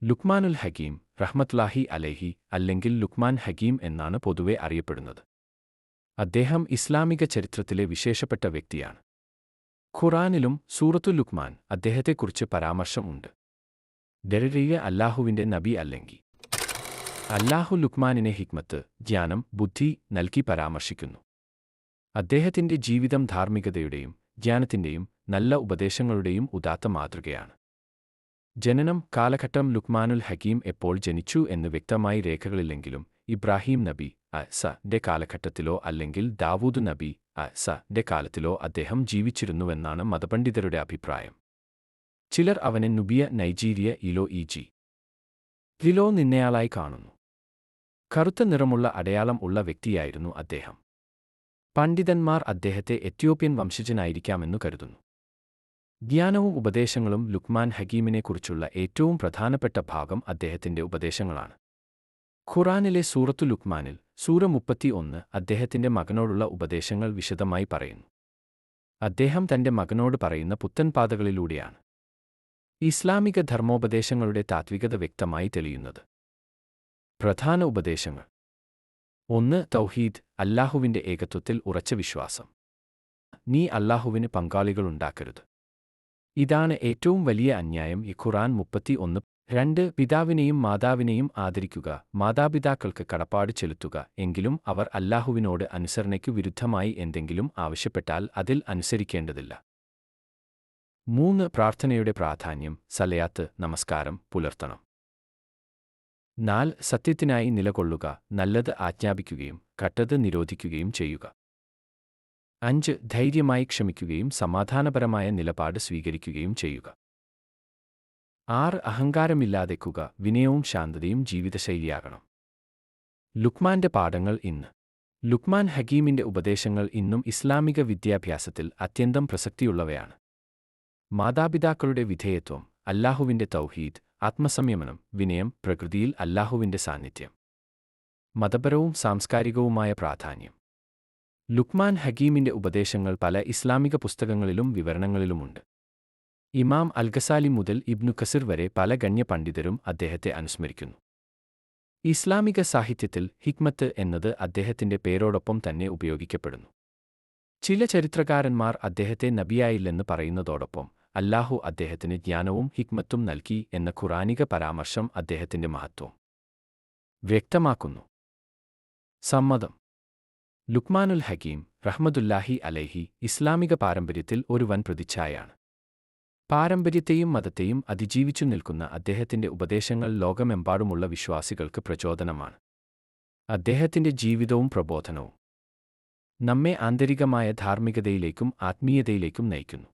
ലുക്മാനുൽ ഹക്കീം റഹ്മത്തുല്ലാഹി അലൈഹി അല്ലെങ്കിൽ ലുക്മാൻ ഹക്കീം എന്നാണ് പൊതുവെ അറിയപ്പെടുന്നത്. അദ്ദേഹം ഇസ്ലാമിക ചരിത്രത്തിലെ വിശേഷപ്പെട്ട വ്യക്തിയാണ്. ഖുർആനിലും സൂറത്തുൽ ലുക്മാൻ അദ്ദേഹത്തെക്കുറിച്ച് പരാമർശം ഉണ്ട്. ദരിദ്രയ അല്ലാഹുവിന്റെ നബി അല്ലെങ്കിൽ അല്ലാഹു ലുക്മാനിനെ ഹിക്മത്ത്, ജ്ഞാനം, ബുദ്ധി നൽകി പരാമർശിക്കുന്നു. അദ്ദേഹത്തിന്റെ ജീവിതം ധാർമ്മികതയുടെയും ജ്ഞാനത്തിന്റെയും നല്ല ഉപദേശങ്ങളുടെയും ഉദാത്ത മാതൃകയാണ്. ജനനം, കാലഘട്ടം ലുക്മാനുൽ ഹക്കീം എപ്പോൾ ജനിച്ചു എന്ന് വ്യക്തമായി രേഖകളില്ലെങ്കിലും ഇബ്രാഹിം നബി ന്റെ കാലഘട്ടത്തിലോ അല്ലെങ്കിൽ ദാവൂദ് നബി ന്റെ കാലത്തിലോ അദ്ദേഹം ജീവിച്ചിരുന്നുവെന്നാണ് മതപണ്ഡിതരുടെ അഭിപ്രായം. ചിലർ അവനെ നുബിയ, നൈജീരിയ, ലിലോ നിന്നയാളായി കാണുന്നു. കറുത്ത നിറമുള്ള അടയാളം ഉള്ള വ്യക്തിയായിരുന്നു അദ്ദേഹം. പണ്ഡിതന്മാർ അദ്ദേഹത്തെ എത്യോപ്യൻ വംശജനായിരിക്കാമെന്നു കരുതുന്നു. ജ്ഞാനവും ഉപദേശങ്ങളും ലുക്മാൻ ഹക്കീമിനെക്കുറിച്ചുള്ള ഏറ്റവും പ്രധാനപ്പെട്ട ഭാഗം അദ്ദേഹത്തിന്റെ ഉപദേശങ്ങളാണ്. ഖുർആനിലെ സൂറത്തു ലുക്മാനിൽ സൂറ 31 അദ്ദേഹത്തിന്റെ മകനോടുള്ള ഉപദേശങ്ങൾ വിശദമായി പറയുന്നു. അദ്ദേഹം തന്റെ മകനോട് പറയുന്ന പുത്തൻ പാതകളിലൂടെയാണ് ഇസ്ലാമിക ധർമ്മോപദേശങ്ങളുടെ താത്വികത വ്യക്തമായി തെളിയുന്നത്. പ്രധാന ഉപദേശങ്ങൾ: 1. തൗഹീദ്, അല്ലാഹുവിന്റെ ഏകത്വത്തിൽ ഉറച്ച വിശ്വാസം. നീ അല്ലാഹുവിന് പങ്കാളികളുണ്ടാക്കരുത്. ഇതാണ് ഏറ്റവും വലിയ അന്യായം. ഖുർആൻ 31. 2. പിതാവിനെയും മാതാവിനെയും ആദരിക്കുക. മാതാപിതാക്കൾക്ക് കടപ്പാട് ചെലുത്തുക. എങ്കിലും അവർ അല്ലാഹുവിനോട് അനുസരണയ്ക്കു വിരുദ്ധമായി എന്തെങ്കിലും ആവശ്യപ്പെട്ടാൽ അതിൽ അനുസരിക്കേണ്ടതില്ല. 3. പ്രാർത്ഥനയുടെ പ്രാധാന്യം. സലയാത്ത്, നമസ്കാരം പുലർത്തണം. 4. സത്യത്തിനായി നിലകൊള്ളുക. നല്ലത് ആജ്ഞാപിക്കുകയും കെട്ടത് നിരോധിക്കുകയും ചെയ്യുക. 5. ധൈര്യമായി ക്ഷമിക്കുകയും സമാധാനപരമായ നിലപാട് സ്വീകരിക്കുകയും ചെയ്യുക. 6. അഹങ്കാരമില്ലാതെക്കുക. വിനയവും ശാന്തതയും ജീവിതശൈലിയാകണം. ലുക്മാന്റെ പാഠങ്ങൾ ഇന്ന്. ലുക്മാൻ ഹക്കീമിന്റെ ഉപദേശങ്ങൾ ഇന്നും ഇസ്ലാമിക വിദ്യാഭ്യാസത്തിൽ അത്യന്തം പ്രസക്തിയുള്ളവയാണ്. മാതാപിതാക്കളുടെ വിധേയത്വം, അല്ലാഹുവിന്റെ തൗഹീദ്, ആത്മസംയമനം, വിനയം, പ്രകൃതിയിൽ അല്ലാഹുവിന്റെ സാന്നിധ്യം. മതപരവും സാംസ്കാരികവുമായ പ്രാധാന്യം. ലുക്മാൻ ഹക്കീമിന്റെ ഉപദേശങ്ങൾ പല ഇസ്ലാമിക പുസ്തകങ്ങളിലും വിവരണങ്ങളിലുമുണ്ട്. ഇമാം അൽഗസാലി മുതൽ ഇബ്നു കസിർ വരെ പല ഗണ്യ പണ്ഡിതരും അദ്ദേഹത്തെ അനുസ്മരിക്കുന്നു. ഇസ്ലാമിക സാഹിത്യത്തിൽ ഹിക്മത്ത് എന്നത് അദ്ദേഹത്തിന്റെ പേരോടൊപ്പം തന്നെ ഉപയോഗിക്കപ്പെടുന്നു. ചില ചരിത്രകാരന്മാർ അദ്ദേഹത്തെ നബിയായില്ലെന്ന് പറയുന്നതോടൊപ്പം അല്ലാഹു അദ്ദേഹത്തിന് ജ്ഞാനവും ഹിക്മത്തും നൽകി എന്ന ഖുർആനിക പരാമർശം അദ്ദേഹത്തിന്റെ മഹത്വം വ്യക്തമാക്കുന്നു. സമ്മതം: ലുക്മാനുൽ ഹക്കീം റഹ്മത്തുല്ലാഹി അലൈഹി ഇസ്ലാമിക പാരമ്പര്യത്തിൽ ഒരു വൻ പ്രതിച്ഛായയാണ്. പാരമ്പര്യത്തെയും മതത്തെയും അതിജീവിച്ചു നിൽക്കുന്ന അദ്ദേഹത്തിന്റെ ഉപദേശങ്ങൾ ലോകമെമ്പാടുമുള്ള വിശ്വാസികൾക്ക് പ്രചോദനമാണ്. അദ്ദേഹത്തിന്റെ ജീവിതവും പ്രബോധനവും നമ്മെ ആന്തരികമായ ധാർമ്മികതയിലേക്കും ആത്മീയതയിലേക്കും നയിക്കുന്നു.